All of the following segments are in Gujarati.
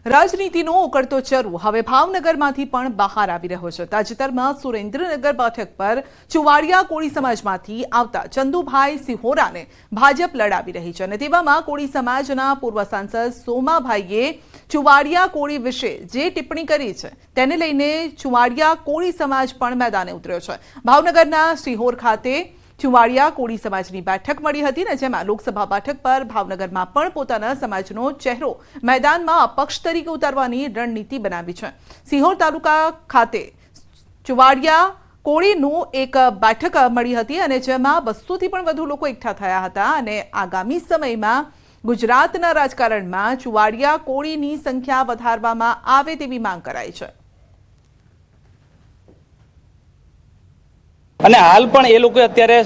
રાજનીતિનો ઉકળતો ચરુ હવે ભાવનગરમાંથી પણ બહાર આવી રહ્યો છે। તાજેતરમાં સુરેન્દ્રનગર બેઠક પર ચુવાડિયા કોળી સમાજમાંથી આવતા ચંદુભાઈ સિહોરાને ભાજપ લડાવી રહી છે અને તેવામાં કોળી સમાજના પૂર્વ સાંસદ સોમાભાઈએ ચુવાડિયા કોળી વિશે જે ટિપ્પણી કરી છે તેને લઈને ચુવાડિયા કોળી સમાજ પણ મેદાને ઉતર્યો છે। ભાવનગરના સિહોર ખાતે ચુવાડિયા કોળી સમાજની બેઠક મળી હતી અને જેમાં લોકસભા બેઠક પર ભાવનગરમાં પણ પોતાના સમાજનો ચહેરો મેદાનમાં અપક્ષ તરીકે ઉતારવાની રણનીતિ બનાવી છે। સિહોર તાલુકા ખાતે ચુવાડિયા કોળીનું એક બેઠક મળી હતી અને જેમાં 200થી પણ વધુ લોકો એકઠા થયા હતા અને આગામી સમયમાં ગુજરાતના રાજકારણમાં ચુવાડિયા કોળીની સંખ્યા વધારવામાં આવે તેવી માંગ કરાઈ છે। અને હાલ પણ એ લોકો અત્યારે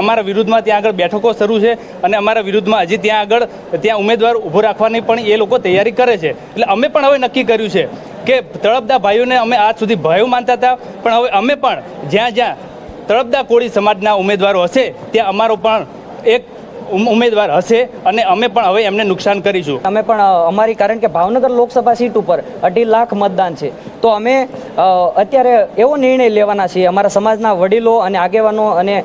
અમારા વિરુદ્ધમાં ત્યાં આગળ બેઠકો શરૂ છે અને અમારા વિરુદ્ધમાં હજી ત્યાં ઉમેદવાર ઊભો રાખવાની પણ એ લોકો તૈયારી કરે છે। એટલે અમે પણ હવે નક્કી કર્યું છે કે તળપદા ભાઈઓને અમે આજ સુધી ભાઈઓ માનતા હતા, પણ હવે અમે પણ જ્યાં તળપદા કોળી સમાજના ઉમેદવારો હશે ત્યાં અમારો પણ એક ઉમેદવાર હશે અને અમે પણ હવે એમને નુકસાન કરીશું। અમે પણ અમારી કારણ કે ભાવનગર લોકસભા સીટ ઉપર 2.5 લાખ મતદાન છે, તો અમે અત્યારે એવો નિર્ણય લેવાના છીએ અમારા સમાજના વડીલો અને આગેવાનો અને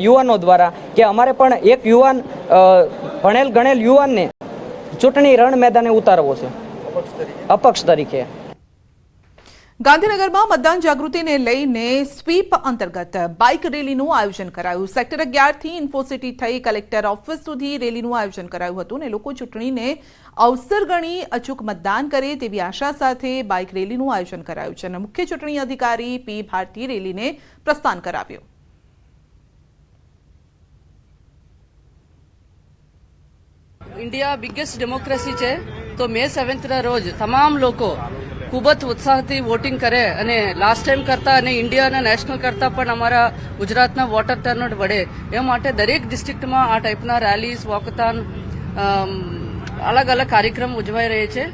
યુવાનો દ્વારા કે અમારે પણ એક યુવાન ભણેલ ગણેલ યુવાનને ચૂંટણી રણ મેદાને ઉતારવો છે અપક્ષ તરીકે। ગાંધીનગરમાં મતદાન જાગૃતિને લઈને સ્વીપ અંતર્ગત બાઇક રેલીનું આયોજન કરાયું। સેક્ટર 11 થી ઇન્ફોસિટી થઈ કલેક્ટર ઓફિસ સુધી રેલીનું આયોજન કરાયું હતું અને લોકો ચૂંટણીને અવસર ગણી અચૂક મતદાન કરે તેવી આશા સાથે બાઇક રેલીનું આયોજન કરાયું છે અને મુખ્ય ચૂંટણી અધિકારી પી ભારતી રેલીને પ્રસ્થાન કરાવ્યું। ઇન્ડિયા બિગેસ્ટ ડેમોક્રેસી છે, તો મે 7ના રોજ તમામ લોકો ખૂબ જ ઉત્સાહથી વોટિંગ કરે અને લાસ્ટ ટાઈમ કરતાં અને ઇન્ડિયાના નેશનલ કરતાં પણ અમારા ગુજરાતના વોટર ટર્નઆઉટ વધે એ માટે દરેક ડિસ્ટ્રિક્ટમાં આ ટાઈપના રેલીઝ વોકથોન અલગ અલગ કાર્યક્રમ ઉજવાઈ રહે છે।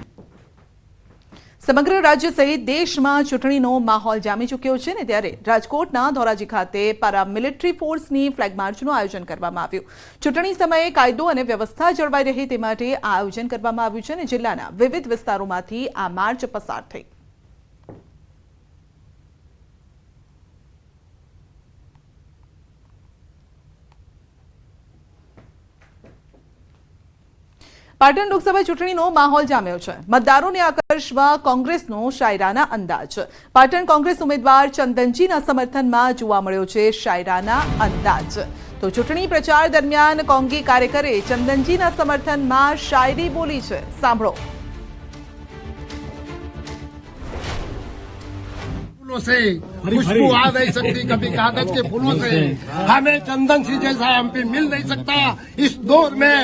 સમગ્ર રાજ્ય સહિત દેશમાં ચૂંટણીનો માહોલ જામી ચૂક્યો છે ને ત્યારે રાજકોટના ધોરાજી ખાતે પેરામિલિટરી ફોર્સની ફ્લેગ માર્ચનું આયોજન કરવામાં આવ્યું। ચૂંટણી સમયે કાયદો અને વ્યવસ્થા જળવાઈ રહે તે માટે આ આયોજન કરવામાં આવ્યું છે અને જિલ્લાના વિવિધ વિસ્તારોમાંથી આ માર્ચ પસાર થઈ। પાટણ લોકસભા ચૂંટણીનો માહોલ જામ્યો છે। મતદારોને આકર્ષવા કોંગ્રેસનો શાયરાના અંદાજ। પાટણ કોંગ્રેસ ઉમેદવાર ચંદનજીના સમર્થનમાં જોવા મળ્યો છે શાયરાના અંદાજ। તો ચૂંટણી પ્રચાર દરમિયાન કોંગી કાર્યકરે ચંદનજીના સમર્થનમાં શાયરી બોલી છે, સાંભળો। से खुशबू आ नहीं सकती कभी कागज के फूलों से, हमें चंदन सी जैसा एमपी मिल नहीं सकता। इस दौर में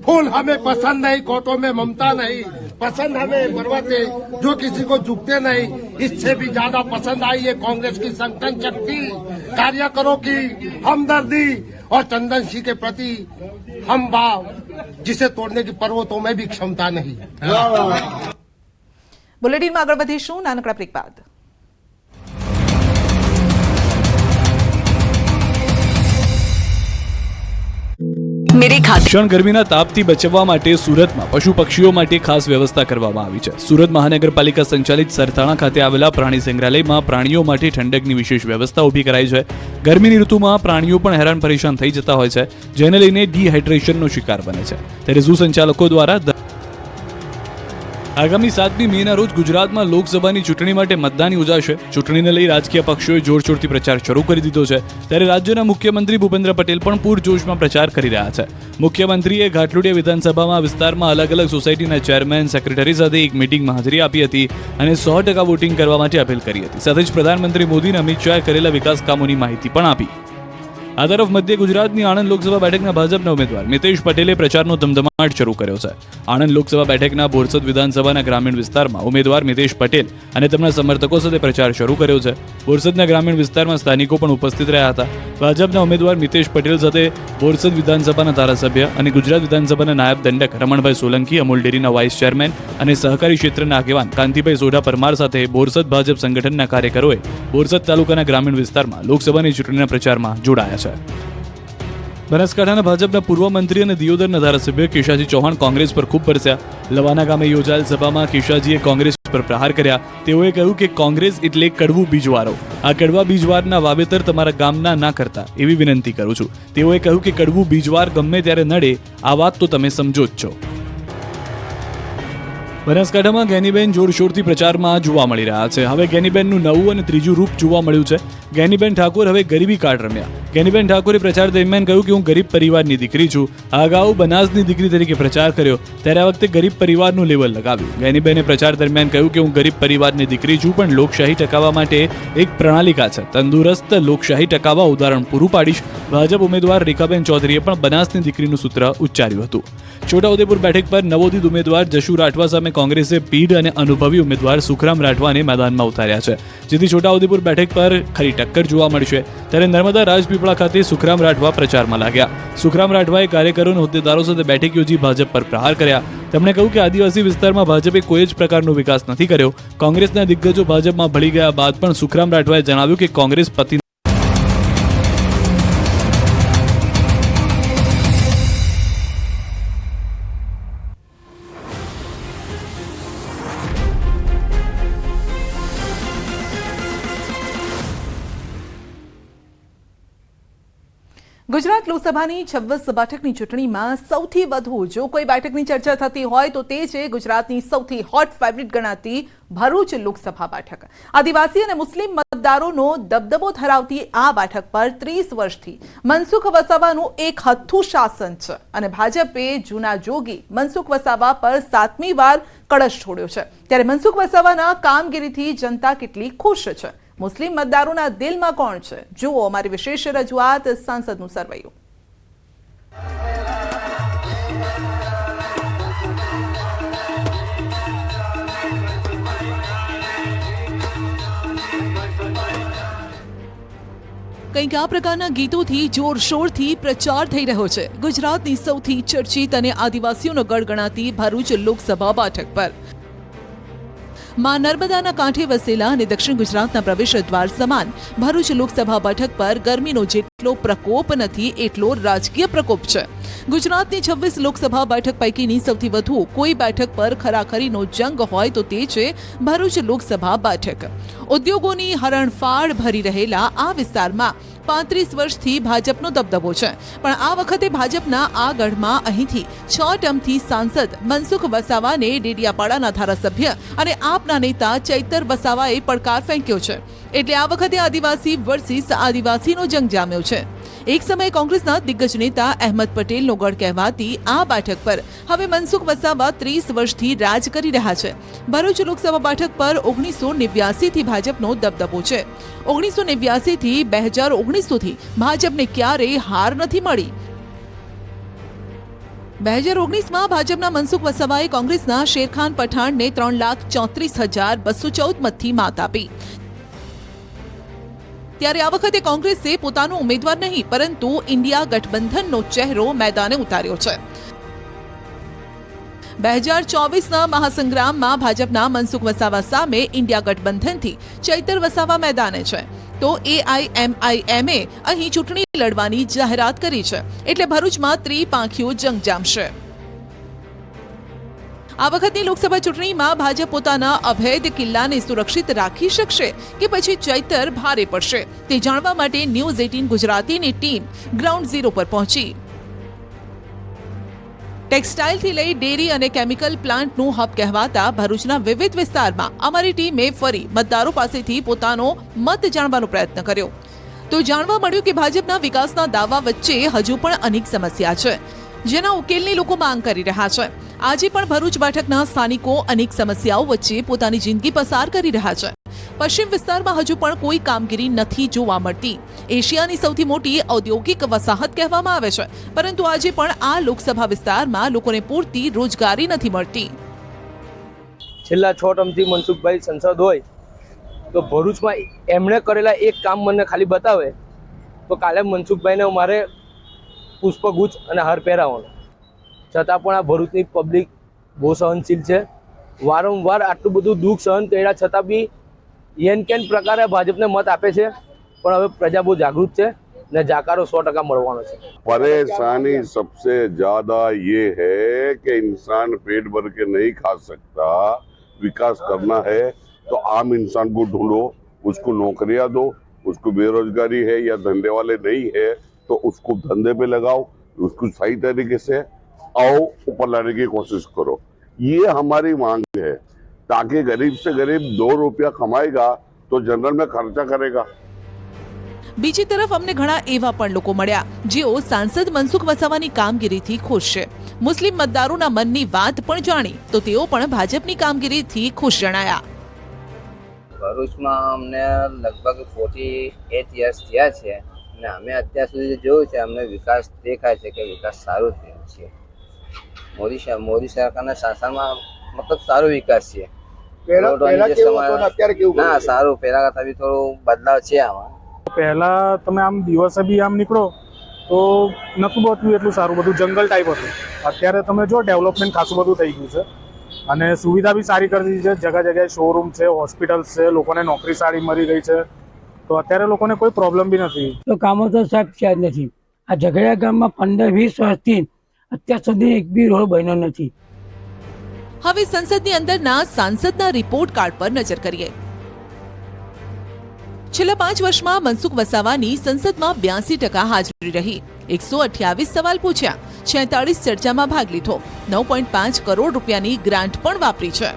फूल हमें पसंद नहीं, कोटों में ममता नहीं, पसंद हमें पर्वते जो किसी को झुकते नहीं। इससे भी ज्यादा पसंद आई है कांग्रेस की संगठन शक्ति, कार्यकरों की हमदर्दी और चंदन सिंह के प्रति हम भाव जिसे तोड़ने की पर्वतों में भी क्षमता नहीं। બુલેટિનમાં આગળ વધીશું નાનકડા બ્રેક બાદ। ભીષણ ગરમીના તાપથી બચવા માટે સુરતમાં પશુ પક્ષીઓ માટે ખાસ વ્યવસ્થા કરવામાં આવી છે। સુરત મહાનગરપાલિકા સંચાલિત સરથાણા ખાતે આવેલા પ્રાણી સંગ્રહાલયમાં પ્રાણીઓ માટે ઠંડકની વિશેષ વ્યવસ્થા ઊભી કરાઈ છે। ગરમીની ઋતુમાં પ્રાણીઓ પણ હેરાન પરેશાન થઈ જતા હોય છે, જેને લઈને ડિહાઇડ્રેશનનો શિકાર બને છે। ત્યારે ઝૂ સંચાલકો દ્વારા આગામી 7મી મેના રોજ ગુજરાતમાં લોકસભાની ચૂંટણી માટે મતદાન યોજાશે। ચૂંટણીને લઈ રાજકીય પક્ષોએ જોરશોરથી પ્રચાર શરૂ કરી દીધો છે। ત્યારે રાજ્યના મુખ્યમંત્રી ભૂપેન્દ્ર પટેલ પણ પૂરજોશમાં પ્રચાર કરી રહ્યા છે। મુખ્યમંત્રીએ ઘાટલોડિયા વિધાનસભામાં વિસ્તારમાં અલગ અલગ સોસાયટીના ચેરમેન સેક્રેટરી સાથે એક મિટિંગમાં હાજરી આપી હતી અને 100% વોટિંગ કરવા માટે અપીલ કરી હતી। સાથે જ પ્રધાનમંત્રી મોદીને અમિત શાહે કરેલા વિકાસ કામોની માહિતી પણ આપી। આ તરફ મધ્ય ગુજરાતની આણંદ લોકસભા બેઠકના ભાજપના ઉમેદવાર મિતેશ પટેલે પ્રચારનો ધમધમાટ શરૂ કર્યો છે। આણંદ લોકસભા બેઠકના બોરસદ વિધાનસભાના ગ્રામીણ વિસ્તારમાં ઉમેદવાર મિતેશ પટેલ અને તેમના સમર્થકો સાથે પ્રચાર શરૂ કર્યો છે। બોરસદના ગ્રામીણ વિસ્તારમાં સ્થાનિકો પણ ઉપસ્થિત રહ્યા હતા। ભાજપના ઉમેદવાર મિતેશ પટેલ સાથે બોરસદ વિધાનસભાના ધારાસભ્ય અને ગુજરાત વિધાનસભાના નાયબ દંડક રમણભાઈ સોલંકી, અમૂલ ડેરીના વાઇસ ચેરમેન અને સહકારી ક્ષેત્રના આગેવાન કાંતિભાઈ સોઢા પરમાર સાથે બોરસદ ભાજપ સંગઠનના કાર્યકરોએ બોરસદ તાલુકાના ગ્રામીણ વિસ્તારમાં લોકસભાની ચૂંટણીના પ્રચારમાં જોડાયા છે। બનાસકાંઠાના ભાજપના પૂર્વ મંત્રી અને દિયોદરના ધારાસભ્ય કેશાજી ચૌહાણ કોંગ્રેસ પર ખૂબ બરસ્યા. લવાના ગામે યોજાયેલ સભામાં કેશાજીએ કોંગ્રેસ પર પ્રહાર કર્યા. તેઓએ કહ્યું કે કોંગ્રેસ એટલે કડવું બીજવારો. આ કડવા બીજવારના વાવેતર તમારા ગામના ના કરતા એવી વિનંતી કરું છું. તેઓએ કહ્યું કે કડવું બીજવાર ગમે ત્યારે નડે આ વાત તો તમે સમજો જ છો. બનાસકાંઠામાં ગેનીબેન જોરશોરથી પ્રચારમાં જોવા મળી રહ્યા છે. હવે ગેનીબેનનું નવું અને ત્રીજું રૂપ જોવા મળ્યું છે. ગેનીબેન ઠાકોર હવે ગરીબી કાર્ડ રમ્યા. ગેનીબેન ઠાકોરે પ્રચાર દરમિયાન કહ્યું કે હું ગરીબ પરિવારની દીકરી છું. આ અગાઉ બનાસની દીકરી તરીકે પ્રચાર કર્યો ત્યારે આ વખતે ગરીબ પરિવારનું લેવલ લગાવ્યું. ગેનીબેને પ્રચાર દરમિયાન કહ્યું કે હું ગરીબ પરિવારની દીકરી છું, પણ લોકશાહી ટકાવવા માટે એક પ્રણાલિકા છે. તંદુરસ્ત લોકશાહી ટકાવવા ઉદાહરણ પૂરું પાડીશ. ભાજપ ઉમેદવાર રેખાબેન ચૌધરીએ પણ બનાસની દીકરીનું સૂત્ર ઉચ્ચાર્યું હતું. છોટાઉદેપુર બેઠક પર નવોદિત ઉમેદવાર જશુ રાઠવા સામે કોંગ્રેસે પીઢ અને અનુભવી ઉમેદવાર સુખરામ રાઠવાને મેદાનમાં ઉતાર્યા છે, જેથી છોટાઉદેપુર બેઠક પર ખરી ટક્કર જોવા મળશે. ત્યારે નર્મદા રાજપીપળા ખાતે સુખરામ રાઠવા પ્રચારમાં લાગ્યા. સુખરામ રાઠવાએ કાર્યકરો અને હોદ્દેદારો સાથે બેઠક યોજી ભાજપ પર પ્રહાર કર્યા. તેમણે કહ્યું કે આદિવાસી વિસ્તારમાં ભાજપે કોઈ જ પ્રકારનો વિકાસ નથી કર્યો. કોંગ્રેસના દિગ્ગજો ભાજપમાં ભળી ગયા બાદ પણ સુખરામ રાઠવાએ જણાવ્યું કે કોંગ્રેસ પતિ ગુજરાત લોકસભાની 26 બેઠકની ચૂંટણીમાં સૌથી વધુ જો કોઈ બેઠકની ચર્ચા થતી હોય તો તે છે ગુજરાતની સૌથી હોટ ફેવરિટ ગણાતી ભરૂચ લોકસભા બેઠક. આદિવાસી અને મુસ્લિમ મતદારોનો દબદબો ધરાવતી આ બેઠક પર 30 વર્ષથી મનસુખ વસાવાનું એક હથ્થું શાસન છે અને ભાજપે જૂના જોગી મનસુખ વસાવા પર 7મી વાર કળશ છોડ્યો છે. ત્યારે મનસુખ વસાવાના કામગીરીથી જનતા કેટલી ખુશ છે, મુસ્લિમ મતદારોના દિલમાં કોણ છે, જુઓ અમારી વિશેષ રજૂઆત સાંસદનું સરવૈયું. કંઈક આ પ્રકારના ગીતોથી જોરશોરથી પ્રચાર થઈ રહ્યો છે ગુજરાતની સૌથી ચર્ચિત અને આદિવાસીઓનો ગઢ ગણાતી ભરૂચ લોકસભા બેઠક પર. માં નર્મદાના કાંઠે વસેલા અને દક્ષિણ ગુજરાતના પ્રવેશ દ્વાર સમાન ભરૂચ લોકસભા બેઠક પર ગરમીનો જેટલો પ્રકોપ નથી એટલો રાજકીય પ્રકોપ છે. ગુજરાતની 26 લોકસભા બેઠક પૈકીની સૌથી વધુ કોઈ બેઠક પર ખરાખરીનો જંગ હોય તો તે છે ભરૂચ લોકસભા બેઠક. ઉદ્યોગોની હરણફાળ ભરી રહેલા આ વિસ્તારમાં 35 વર્ષથી ભાજપનો દબદબો છે, પણ આ વખતે ભાજપના આ ગઢમાં અહીંથી 6 ટર્મથી સાંસદ મનસુખ વસાવાને ડેડિયાપાડાના ધારાસભ્ય અને આપના નેતા ચૈતર વસાવાએ પડકાર ફેંક્યો છે. એટલે આ વખતે આદિવાસી વર્સિસ આદિવાસીનો જંગ જામ્યો છે. એક સમયે કોંગ્રેસના દિગ્ગજ નેતા અહેમદ પટેલનો ગઢ કહેવાતી આ બેઠક પર હવે મનસુખ વસાવા 30 વર્ષથી રાજ કરી રહ્યા છે. ભરૂચ લોકસભા બેઠક પર 1989 થી ભાજપનો દબદબો છે. 1989 થી 2019 સુધી ભાજપને ક્યારેય હાર નથી મળી. 2019માં ભાજપના મનસુખ વસાવાએ કોંગ્રેસના શેરખાન પઠાણને 3,34,214 મતથી માત આપી. ત્યારે આ વખતે કોંગ્રેસે પોતાનો ઉમેદવાર નહીં પરંતુ ઇન્ડિયા ગઠબંધનનો ચહેરો મેદાને ઉતાર્યો છે. 2024ના મહાસંગ્રામમાં ભાજપના મનસુખ વસાવા સામે ઇન્ડિયા ગઠબંધનથી ચૈતર વસાવા મેદાને છે, તો AIMIMએ અહીં ચૂંટણી લડવાની જાહેરાત કરી છે. એટલે ભરૂચમાં ત્રિપાંખીયો જંગ જામશે. આ વખતની લોકસભા ચૂંટણીમાં ભાજપ પોતાના અભેદ કિલ્લાને સુરક્ષિત રાખી શકશે કે પછી ચૈતર ભારે પડશે, તે જાણવા માટે ન્યૂઝ 18 ગુજરાતીની ટીમ ગ્રાઉન્ડ ઝીરો પર પહોંચી. ટેક્સટાઇલથી લઈ ડેરી અને કેમિકલ પ્લાન્ટનું હબ કહેવાતા ભરૂચના વિવિધ વિસ્તારમાં અમારી ટીમે ફરી મતદારો પાસેથી પોતાનો મત જાણવાનો પ્રયત્ન કર્યો. તો જાણવા મળ્યું કે ભાજપના વિકાસના દાવા વચ્ચે હજુ પણ અનેક સમસ્યા છે, જેના ઉકેલની લોકો માંગ કરી રહ્યા છે. આજે પણ ભરૂચ બેઠકના સ્થાનિકો અનેક સમસ્યાઓ વચ્ચે પોતાની જિંદગી પસાર કરી રહ્યા છે. પશ્ચિમ વિસ્તારમાં હજુ પણ કોઈ કામગીરી નથી જોવા મળતી. એશિયાની સૌથી મોટી ઔદ્યોગિક વસાહત કહેવામાં આવે છે, પરંતુ આજે પણ આ લોકસભા વિસ્તારમાં લોકોને પૂરતી રોજગારી નથી મળતી. છેલ્લા 6 ટર્મથી મનસુખભાઈ સંસદ હોય તો ભરૂચમાં એમણે કરેલા એક કામ મને ખાલી બતાવે તો કાલે મનસુખભાઈને મારે પુષ્પગુચ્છ અને હાર પહેરાવવાનો. છતાં પણ આ ભરૂચની પબ્લિક બહુ સહનશીલ છે. વારંવાર આટલું બધું દુઃખ સહન કર્યા છતાં બી એન કેન પ્રકારે ભાજપને મત આપે છે. પણ હવે પ્રજા બહુ જાગૃત છે ને જાકારો 100% મળવાનો છે। परेशानी सबसे ज्यादा ये है कि इंसान पेट भर के नहीं खा सकता। विकास करना है तो आम इंसान को ढूंढो, उसको नौकरियां दो, उसको बेरोजगारी है या धंधे वाले नहीं है तो उसको धंधे पे लगाओ, उसको सही तरीके से आओ ऊपर लाने की कोशिश करो। ये हमारी मांग है ताकि गरीब से गरीब 2 रुपया कमाएगा तो जनरल में खर्चा करेगा। બીજી તરફ અમને ઘણા એવા પણ લોકો મળ્યા જેઓ સાંસદ મનસુખ વસાવાની કામગીરીથી ખુશ છે। મુસ્લિમ મતદારોના મનની વાત પણ જાણી તો તેઓ પણ ભાજપની કામગીરીથી ખુશ જણાયા। ભરૂચમાં અમને લગભગ 48 યર્સ થયા છે અને અમે અત્યાર સુધી જોયું છે અમને વિકાસ દેખાય છે કે વિકાસ સારો થયો છે। મોદી સરકારના શાસનમાં મતલબ સારો વિકાસ છે। ના સારું, પહેલા કરતા બી થોડો બદલાવ છે આમાં। પહેલા તમે આમ દિવસે બી આમ નીકળો તો નતું બધું એટલું સારું, બધું જંગલ ટાઈપ હતું। અત્યારે તમે જો ડેવલપમેન્ટ ખાસું બધું થઈ ગયું છે અને સુવિધા બી સારી કરી દીધી છે। જગ્યા જગ્યાએ શોરૂમ છે, હોસ્પિટલ્સ છે, લોકોને નોકરી સારી મળી ગઈ છે, તો અત્યારે લોકોને કોઈ પ્રોબ્લેમ બી નથી। તો કામો તો સાહેબ છે જ નથી। આ ઝઘડિયા ગામમાં 15-20 વર્ષથી અત્યાર સુધી એક બી રોડ બન્યો નથી। હવે સંસદની અંદરના સાંસદના રિપોર્ટ કાર્ડ પર નજર કરીએ। છેલ્લા 5 વર્ષમાં મનસુખ વસાવાની સંસદમાં 82% હાજરી રહી, 128 સવાલ પૂછ્યા, 46 ચર્ચામાં ભાગ લીધો, 9.5 કરોડ રૂપિયાની ગ્રાન્ટ પણ વાપરી છે।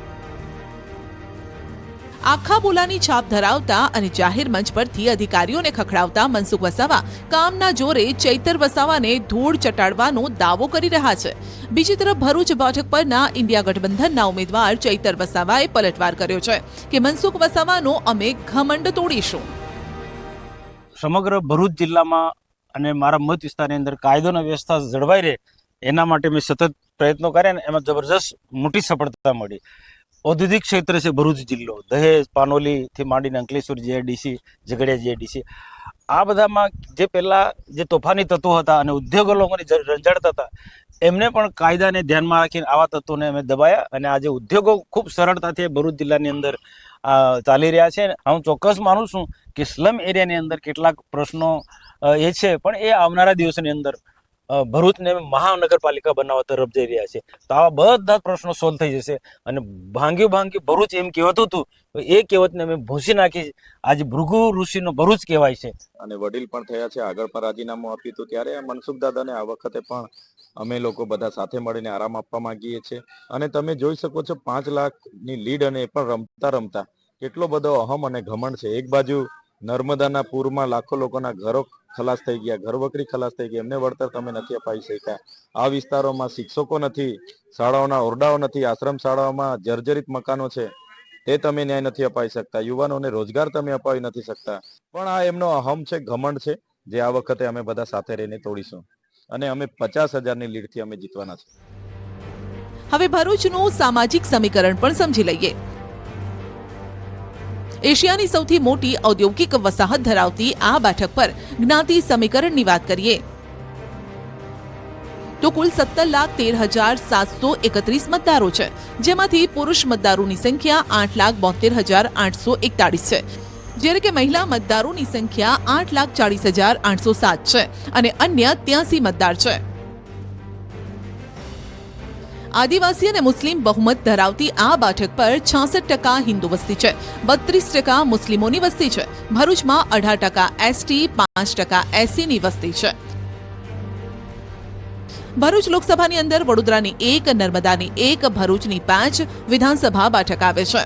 આખા બોલાની છાપ ધરાવતા અને જાહેર મંચ પરથી અધિકારીઓને ખખડાવતા મનસુખ વસાવા કામના જોરે ચૈતર વસાવાને ધૂળ ચટાડવાનો દાવો કરી રહ્યા છે। બીજી તરફ ભરૂચ બેઠક પરના ઇન્ડિયા ગઠબંધનના ઉમેદવાર ચૈતર વસાવાએ પલટવાર કર્યો છે કે મનસુખ વસાવાનો અમે ઘમંડ તોડીશું। સમગ્ર ભરૂચ જિલ્લામાં અને મારા મત વિસ્તારની અંદર કાયદો અને વ્યવસ્થા જળવાઈ રહે એના માટે મેં સતત પ્રયત્નો કર્યા અને એમાં જબરજસ્ત મોટી સફળતા મળી। ઔદ્યોગિક ક્ષેત્ર છે ભરૂચ જિલ્લો, દહેજ, પાનોલીથી માંડીને અંકલેશ્વર જીઆઈડીસી, ઝઘડિયા જીઆઈડીસી, આ બધામાં જે પહેલાં જે તોફાની તત્વો હતા અને ઉદ્યોગો લોકોને રંજાડતા હતા એમને પણ કાયદાને ધ્યાનમાં રાખીને આવા તત્વોને અમે દબાયા અને આજે ઉદ્યોગો ખૂબ સરળતાથી ભરૂચ જિલ્લાની અંદર ચાલી રહ્યા છે। હું ચોક્કસ માનું છું કે સ્લમ એરિયાની અંદર કેટલાક પ્રશ્નો એ છે પણ એ આવનારા દિવસોની અંદર ભરૂચને મહાનગરપાલિકા બનાવવા તરફ જઈ રહ્યા છે, તો આવા બધા પ્રશ્નો સોલ્વ થઈ જશે અને ભાંગ્યું ભરૂચ એમ કહેવાતું હતું એ કહેવતને અમે ભૂંસી નાખી આજે ભૃગુ ઋષિનો ભરૂચ કહેવાય છે। અને વડીલ પણ થયા છે, આગળ પણ રાજીનામું આપ્યું હતું ત્યારે મનસુખ દાદાને આ વખતે પણ અમે લોકો બધા સાથે મળીને આરામ આપવા માંગીએ છીએ। અને તમે જોઈ શકો છો 5 લાખની લીડ અને એ પણ રમતા રમતા કેટલો બધો અહમ અને ઘમંડ છે। એક બાજુ નર્મદાના પૂરમાં લાખો લોકોના ઘરો ખલાસ થઈ ગયા, ઘરવકરી ખલાસ થઈ ગઈ, એમને વળતર તમે નથી અપાઈ શક્યા। આ વિસ્તારોમાં શિક્ષકો નથી, શાળાઓના ઓરડાઓ નથી, આશ્રમ શાળાઓમાં જર્જરિત મકાનો છે તે તમે ન્યાય નથી અપાઈ શકતા, યુવાનોને રોજગાર તમે અપાવી નથી શકતા। પણ આ એમનો અહમ છે, ઘમંડ છે, જે આ વખતે અમે બધા સાથે રહીને તોડીશું અને અમે 50,000ની લીડથી અમે જીતવાના છે। હવે ભરૂચનું સામાજિક સમીકરણ પણ સમજી લઈએ। એશિયાની સૌથી મોટી ઔદ્યોગિક વસાહત ધરાવતી આ બેઠક પર જ્ઞાતિ સમીકરણની વાત કરીએ તો કુલ 17,13,731 મતદારો છે, જેમાંથી પુરુષ મતદારોની સંખ્યા 8,72,841 છે, જ્યારે કે મહિલા મતદારોની સંખ્યા 8,40,807 છે અને અન્ય 83 મતદાર છે। આદિવાસી અને મુસ્લિમ બહુમત ધરાવતી આ બેઠક પર 66% હિન્દુ વસ્તી છે, 32% મુસ્લિમોની વસ્તી છે। ભરૂચમાં 18% એસટી, 5% એસસીની વસ્તી છે। ભરૂચ લોકસભાની અંદર વડોદરાની 1, નર્મદાની 1, ભરૂચની 5 વિધાનસભા બેઠક આવે છે।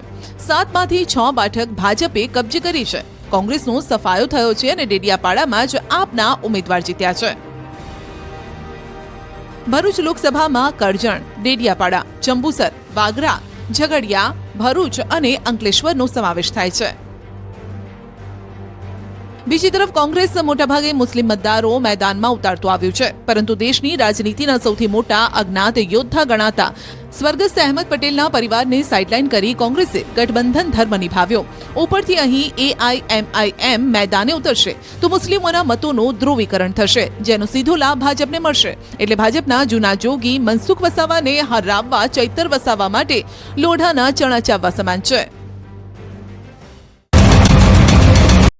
7માંથી 6 બેઠક ભાજપે કબજે કરી છે। કોંગ્રેસનો સફાયો થયો છે અને ડેડિયાપાડામાં જ આપના ઉમેદવાર જીત્યા છે। ભરૂચ લોકસભામાં કરજણ, ડેડિયાપાડા, જંબુસર, વાગરા, ઝઘડિયા, ભરૂચ અને અંકલેશ્વરનો સમાવેશ થાય છે। બીજી તરફ કોંગ્રેસ મોટાભાગે મુસ્લિમ મતદારો મેદાનમાં ઉતારતો આવ્યું છે, પરંતુ દેશની રાજનીતિના સૌથી મોટા અજ્ઞાત યોદ્ધા ગણાતા સ્વર્ગસ્થ અહેમદ પટેલના પરિવારને સાઇડલાઇન કરી કોંગ્રેસે ગઠબંધન ધર્મ નિભાવ્યો। ઉપરથી અહીં AIMIM મેદાને ઉતરશે તો મુસ્લિમોના મતોનું ધ્રુવીકરણ થશે, જેનો સીધો લાભ ભાજપને મળશે। એટલે ભાજપના જૂના જોગી મનસુખ વસાવાને હરાવવા ચૈતર વસાવા માટે લોઢાના ચણા ચાવવા સમાન છે।